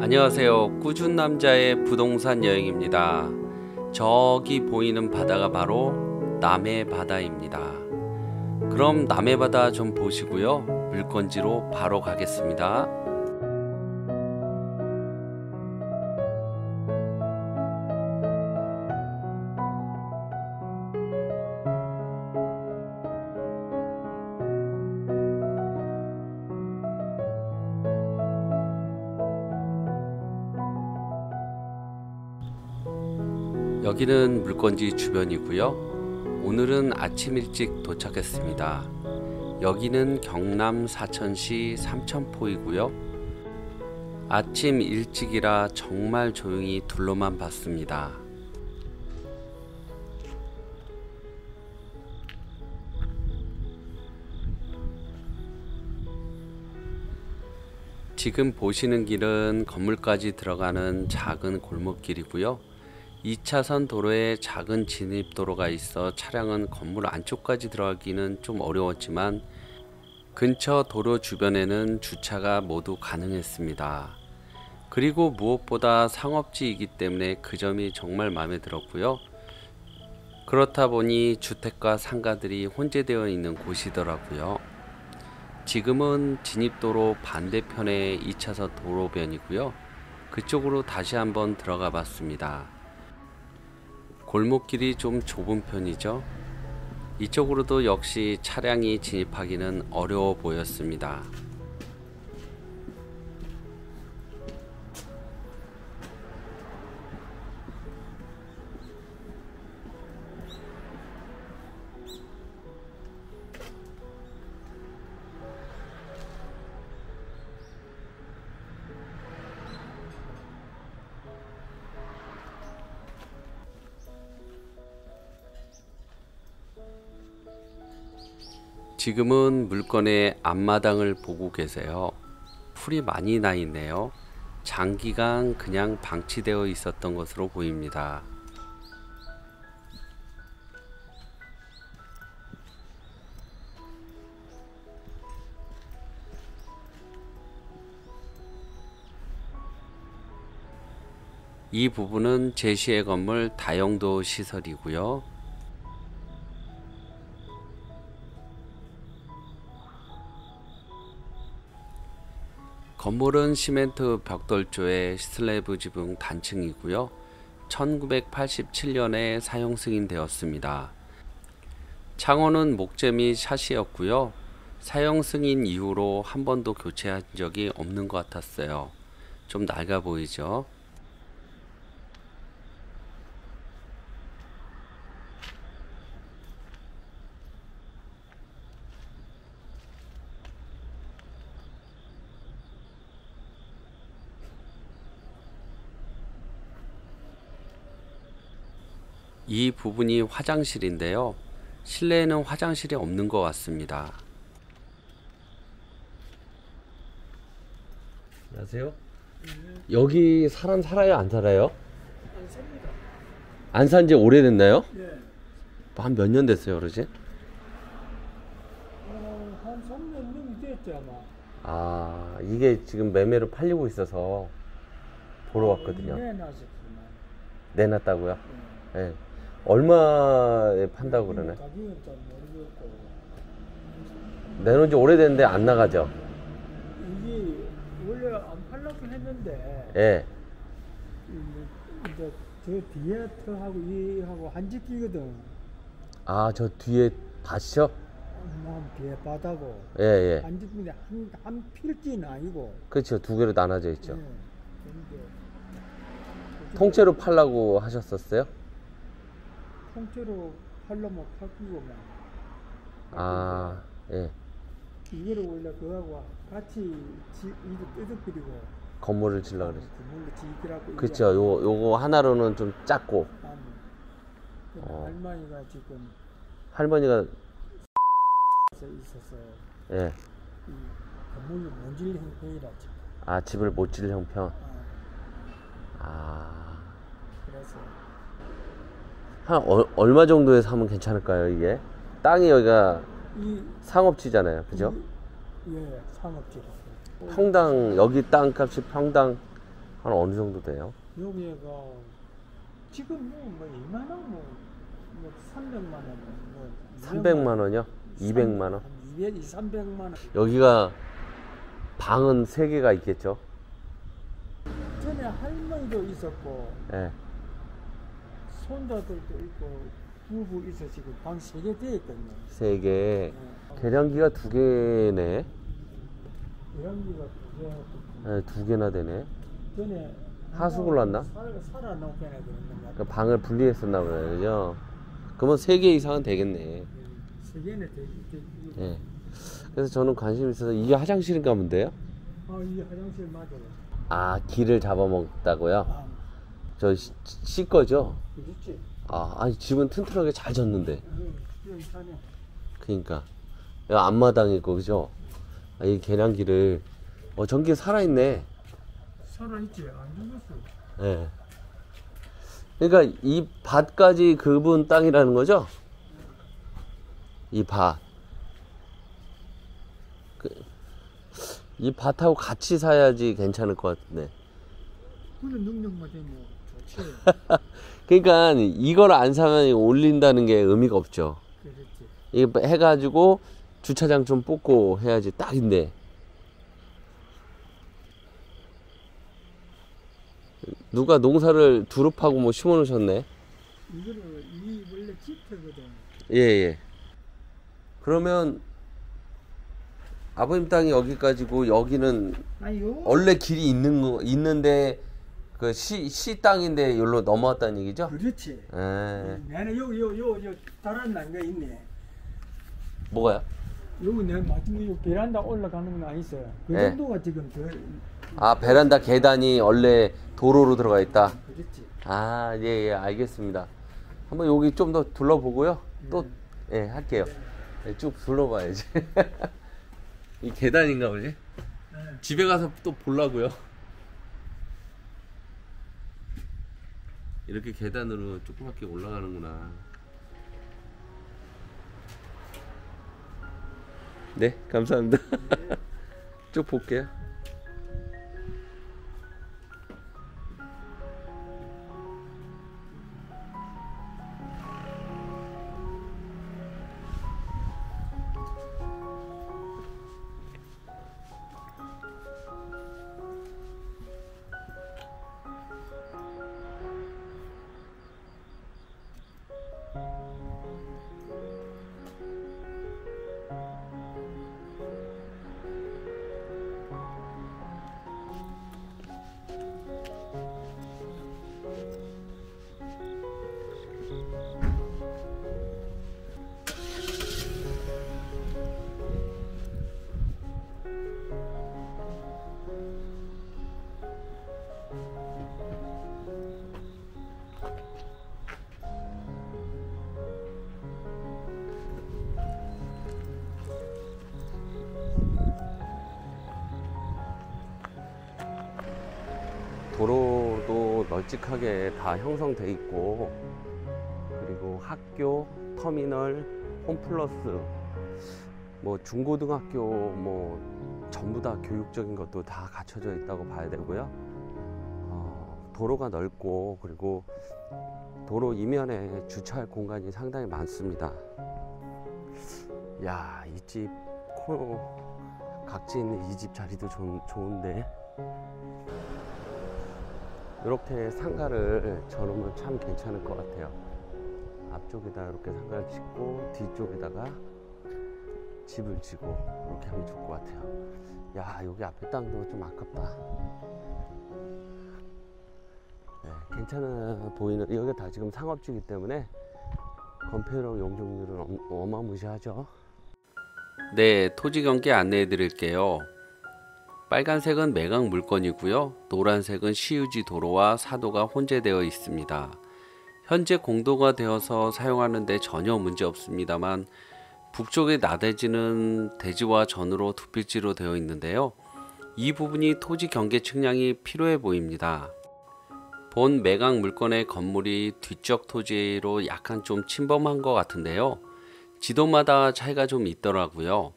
안녕하세요. 꾸준 남자의 부동산 여행입니다. 저기 보이는 바다가 바로 남해 바다입니다. 그럼 남해 바다 좀 보시고요. 물건지로 바로 가겠습니다. 여기는 물건지 주변이고요. 오늘은 아침 일찍 도착했습니다. 여기는 경남 사천시 삼천포이고요. 아침 일찍이라 정말 조용히 둘러만 봤습니다. 지금 보시는 길은 건물까지 들어가는 작은 골목길이고요. 2차선 도로에 작은 진입도로가 있어 차량은 건물 안쪽까지 들어가기는 좀 어려웠지만 근처 도로 주변에는 주차가 모두 가능했습니다. 그리고 무엇보다 상업지이기 때문에 그 점이 정말 마음에 들었고요. 그렇다 보니 주택과 상가들이 혼재되어 있는 곳이더라고요. 지금은 진입도로 반대편의 2차선 도로변이고요. 그쪽으로 다시 한번 들어가 봤습니다. 골목길이 좀 좁은 편이죠. 이쪽으로도 역시 차량이 진입하기는 어려워 보였습니다. 지금은 물건의 앞마당을 보고 계세요. 풀이 많이 나 있네요. 장기간 그냥 방치되어 있었던 것으로 보입니다. 이 부분은 제시의 건물 다용도 시설이고요. 건물은 시멘트 벽돌조의 슬래브 지붕 단층이고요. 1987년에 사용 승인되었습니다. 창호는 목재 및 샷이었고요. 사용 승인 이후로 한 번도 교체한 적이 없는 것 같았어요. 좀 낡아 보이죠? 이 부분이 화장실인데요. 실내에는 화장실이 없는 것 같습니다. 안녕하세요. 여기 사람 살아요, 안 살아요? 안 삽니다. 안 산 지 오래됐나요? 예. 한 몇 년 됐어요, 그러지? 한 3년 넘게 됐지 아마. 아, 이게 지금 매매로 팔리고 있어서 보러 왔거든요. 내놨었구만. 내놨다고요? 예. 얼마에 판다고 그러네? 가격은 잘 모르겠고. 내놓은 지 오래됐는데 안 나가죠? 이게 원래 안 팔려고 했는데. 예. 이제 저 뒤에 터하고 이하고 한집기거든. 아, 저 뒤에 밭이요? 난 뒤에 바다고. 예, 예. 한집인데 한 필지는 아니고. 그렇죠. 두 개로 나눠져 있죠. 예. 그런데 통째로 팔라고 하셨었어요? 통째로 팔려면 팔기고만. 아, 예. 이거를 원래 그거하고 같이 이거 뜯어버리고 건물을 지려고 그랬어요. 그물로 지기라고. 그쵸. 요거 하나로는 좀 작고. 할머니가 지금 할머니가, 있었어요. 예. 이 건물로 못질 형편이라 지금. 아, 집을 못 질 형편. 아, 아. 그래서 한 얼마 정도에 사면 괜찮을까요, 이게? 땅이 여기가 이 상업지잖아요. 그죠? 예, 상업지라고. 평당, 여기 땅값이 평당 한 어느 정도 돼요? 여기가 지금 뭐 이만한 뭐 300만 원, 뭐 300만 원이요? 200만 원? 200, 300만 원. 여기가 방은 3개가 있겠죠? 전에 할머니도 있었고 예. 손자들도 있고 부부 있으시고 방 3개 되어 있거든요. 3개. 계량기가 2개네. 계량기가 2개나 되네. 전에 하수구를 놨나? 살아놓게 해야 되는 거 그 방을 분리했었나 보네, 그죠? 그러면 3개 이상은 되겠네. 3개는 되지. 예. 그래서 저는 관심 있어서 이게 화장실인가 본데요? 이게 화장실 맞아요. 아, 기를 잡아먹다고요? 아, 저 씨 거죠? 그렇지. 아니 집은 튼튼하게 잘 졌는데. 이상해. 그니까 여기 앞마당이고, 그죠? 이 계량기를 전기 살아있네. 살아있지. 안 죽었어. 예. 그러니까 이 밭까지 그분 땅이라는 거죠? 이 밭. 이 밭하고 같이 사야지 괜찮을 것 같은데. 그런 능력만 되면 좋지. 그러니까 이걸 안 사면 이거 올린다는 게 의미가 없죠. 그렇지. 이거 해가지고 주차장 좀 뽑고 해야지 딱인데. 누가 농사를 두릅하고 뭐 심어 놓으셨네. 이거를 이 원래 집터거든. 예. 그러면 아버님 땅이 여기까지고 여기는 아니 요 원래 길이 있는데 그 시 땅인데 여기로 넘어왔다는 얘기죠? 그렇지. 예. 나는 요 다른 난거 있네. 뭐가요? 요거 내가 마침 요 베란다 올라가는 건 아니었어요. 그 네. 정도가 지금 베란다 계단이 원래 도로로 들어가 있다. 그렇지. 예, 알겠습니다. 한번 여기 좀 더 둘러보고요. 또, 할게요. 쭉 둘러봐야지. 이 계단인가 보지? 네. 집에 가서 또 보려고요. 이렇게 계단으로 조그맣게 올라가는구나. 네, 감사합니다. 쭉 볼게요. 도로도 널찍하게 다 형성돼 있고, 그리고 학교, 터미널, 홈플러스, 뭐 중고등학교, 뭐 전부 다 교육적인 것도 다 갖춰져 있다고 봐야 되고요. 도로가 넓고, 그리고 도로 이면에 주차할 공간이 상당히 많습니다. 야, 이 집 각지에 있는 이 집 자리도 좋은데. 이렇게 상가를 저놓으면 참 괜찮을 것 같아요. 앞쪽에다 이렇게 상가를 짓고 뒤쪽에다가 집을 지고 이렇게 하면 좋을 것 같아요. 야, 여기 앞에 땅도 좀 아깝다. 네, 괜찮아 보이는, 여기가 다 지금 상업지이기 때문에 건폐율하고 용적률은 어마무시하죠. 네, 토지 경계 안내해 드릴게요. 빨간색은 매각 물건이고요. 노란색은 시유지 도로와 사도가 혼재되어 있습니다. 현재 공도가 되어서 사용하는 데 전혀 문제 없습니다만, 북쪽의 나대지는 대지와 전으로 두 필지로 되어 있는데요. 이 부분이 토지 경계 측량이 필요해 보입니다. 본 매각 물건의 건물이 뒤쪽 토지로 약간 좀 침범한 것 같은데요. 지도마다 차이가 좀 있더라고요.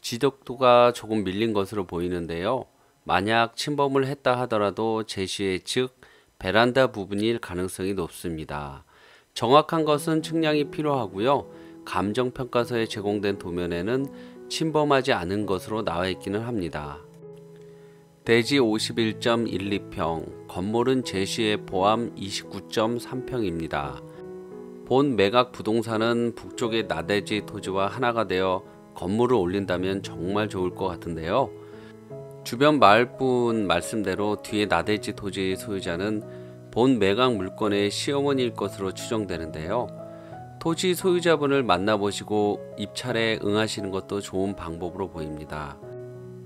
지적도가 조금 밀린 것으로 보이는데요. 만약 침범을 했다 하더라도 제시의 즉 베란다 부분일 가능성이 높습니다. 정확한 것은 측량이 필요하고요. 감정평가서에 제공된 도면에는 침범하지 않은 것으로 나와 있기는 합니다. 대지 51.12평, 건물은 제시에 포함 29.3평입니다. 본 매각 부동산은 북쪽의 나대지 토지와 하나가 되어 건물을 올린다면 정말 좋을 것 같은데요. 주변 마을분 말씀대로 뒤에 나대지 토지 소유자는 본 매각 물건의 시어머니일 것으로 추정되는데요. 토지 소유자분을 만나보시고 입찰에 응하시는 것도 좋은 방법으로 보입니다.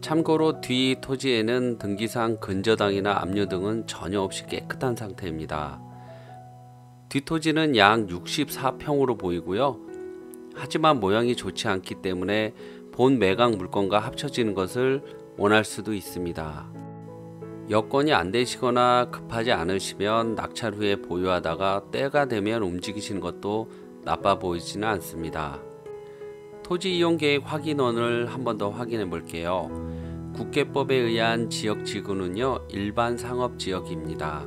참고로 뒤 토지에는 등기상 근저당이나 압류 등은 전혀 없이 깨끗한 상태입니다. 뒷토지는 약 64평으로 보이고요. 하지만 모양이 좋지 않기 때문에 본 매각 물건과 합쳐지는 것을 원할 수도 있습니다. 여건이 안 되시거나 급하지 않으시면 낙찰 후에 보유하다가 때가 되면 움직이시는 것도 나빠 보이지는 않습니다. 토지 이용 계획 확인원을 한 번 더 확인해 볼게요. 국계법에 의한 지역지구는요, 일반 상업지역입니다.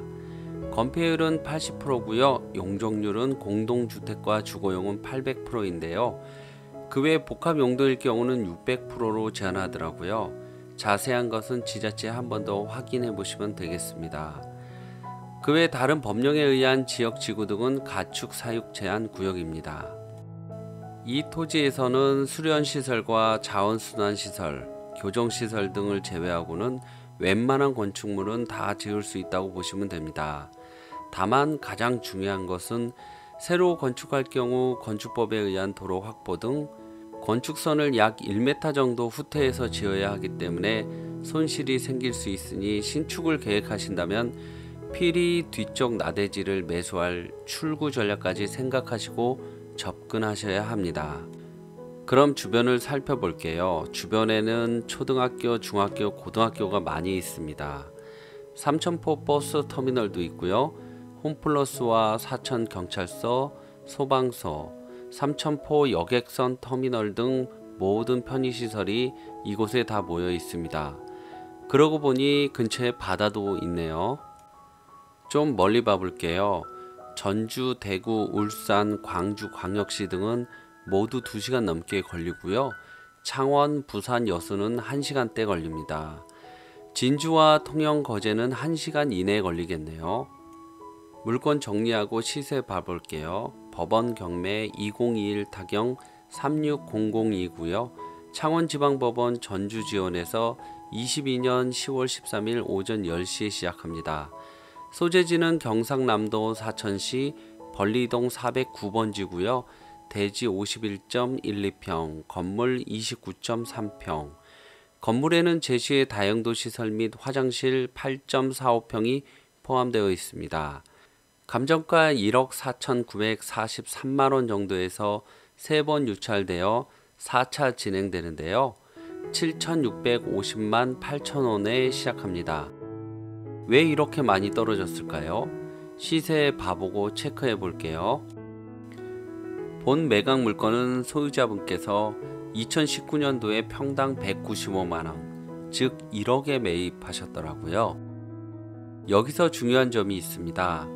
건폐율은 80%고요. 용적률은 공동주택과 주거용은 800%인데요. 그 외 복합 용도일 경우는 600%로 제한하더라고요. 자세한 것은 지자체에 한 번 더 확인해 보시면 되겠습니다. 그 외 다른 법령에 의한 지역지구 등은 가축 사육 제한 구역입니다. 이 토지에서는 수련시설과 자원순환시설, 교정시설 등을 제외하고는 웬만한 건축물은 다 지을 수 있다고 보시면 됩니다. 다만 가장 중요한 것은 새로 건축할 경우 건축법에 의한 도로 확보 등 건축선을 약 1m 정도 후퇴해서 지어야 하기 때문에 손실이 생길 수 있으니 신축을 계획하신다면 필히 뒤쪽 나대지를 매수할 출구 전략까지 생각하시고 접근하셔야 합니다. 그럼 주변을 살펴볼게요. 주변에는 초등학교, 중학교, 고등학교가 많이 있습니다. 삼천포 버스 터미널도 있고요. 홈플러스와 사천경찰서, 소방서, 삼천포 여객선 터미널 등 모든 편의시설이 이곳에 다 모여 있습니다. 그러고 보니 근처에 바다도 있네요. 좀 멀리 봐볼게요. 전주, 대구, 울산, 광주, 광역시 등은 모두 2시간 넘게 걸리고요. 창원, 부산, 여수는 1시간대 걸립니다. 진주와 통영, 거제는 1시간 이내에 걸리겠네요. 물건 정리하고 시세 봐볼게요. 법원 경매 2021 타경 3600이고요. 창원지방법원 전주지원에서 22년 10월 13일 오전 10시에 시작합니다. 소재지는 경상남도 사천시 벌리동 409번지고요. 대지 51.12평, 건물 29.3평. 건물에는 제시의 다용도 시설 및 화장실 8.45평이 포함되어 있습니다. 감정가 1억 4,943만원 정도에서 3번 유찰되어 4차 진행되는데요. 7,650만 8천원에 시작합니다. 왜 이렇게 많이 떨어졌을까요? 시세 봐보고 체크해 볼게요. 본 매각 물건은 소유자분께서 2019년도에 평당 195만원, 즉 1억에 매입하셨더라고요. 여기서 중요한 점이 있습니다.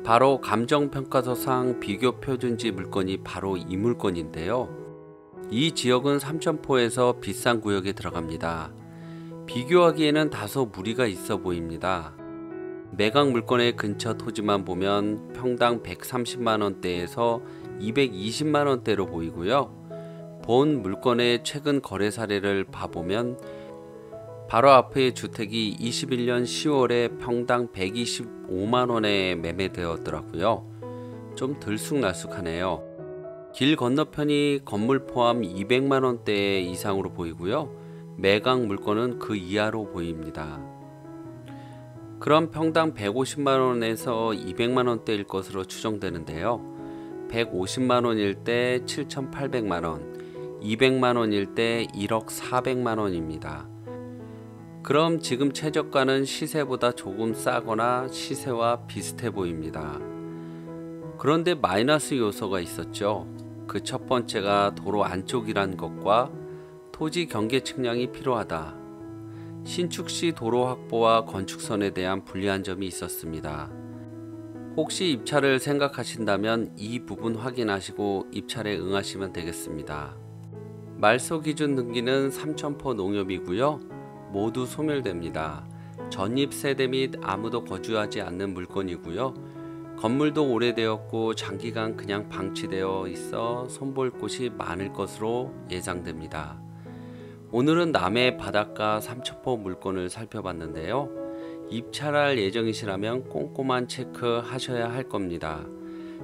바로 감정평가서상 비교표준지 물건이 바로 이 물건인데요. 이 지역은 삼천포에서 비싼 구역에 들어갑니다. 비교하기에는 다소 무리가 있어 보입니다. 매각 물건의 근처 토지만 보면 평당 130만원대에서 220만원대로 보이고요. 본 물건의 최근 거래 사례를 봐보면 바로 앞의 주택이 21년 10월에 평당 125만원에 매매되었더라고요. 좀 들쑥날쑥하네요. 길 건너편이 건물 포함 200만원대 이상으로 보이고요. 매각 물건은 그 이하로 보입니다. 그럼 평당 150만원에서 200만원대일 것으로 추정되는데요. 150만원일 때 7,800만원, 200만원일 때 1억 400만원입니다. 그럼 지금 최저가는 시세보다 조금 싸거나 시세와 비슷해 보입니다. 그런데 마이너스 요소가 있었죠. 그 첫 번째가 도로 안쪽이란 것과 토지 경계 측량이 필요하다. 신축 시 도로 확보와 건축선에 대한 불리한 점이 있었습니다. 혹시 입찰을 생각하신다면 이 부분 확인하시고 입찰에 응하시면 되겠습니다. 말소 기준 등기는 삼천포 농협이고요. 모두 소멸됩니다. 전입 세대 및 아무도 거주하지 않는 물건이고요. 건물도 오래되었고 장기간 그냥 방치되어 있어 손볼 곳이 많을 것으로 예상됩니다. 오늘은 남해 바닷가 삼천포 물건을 살펴봤는데요. 입찰할 예정이시라면 꼼꼼한 체크하셔야 할 겁니다.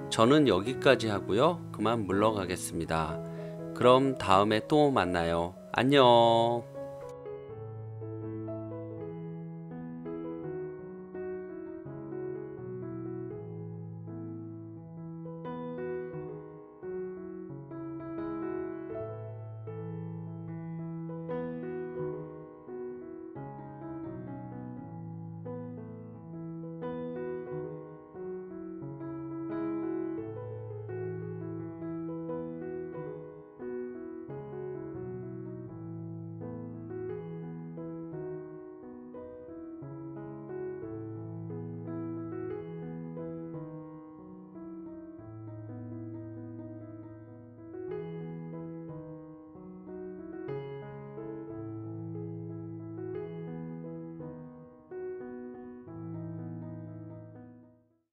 저는 여기까지 하고요. 그만 물러가겠습니다. 그럼 다음에 또 만나요. 안녕.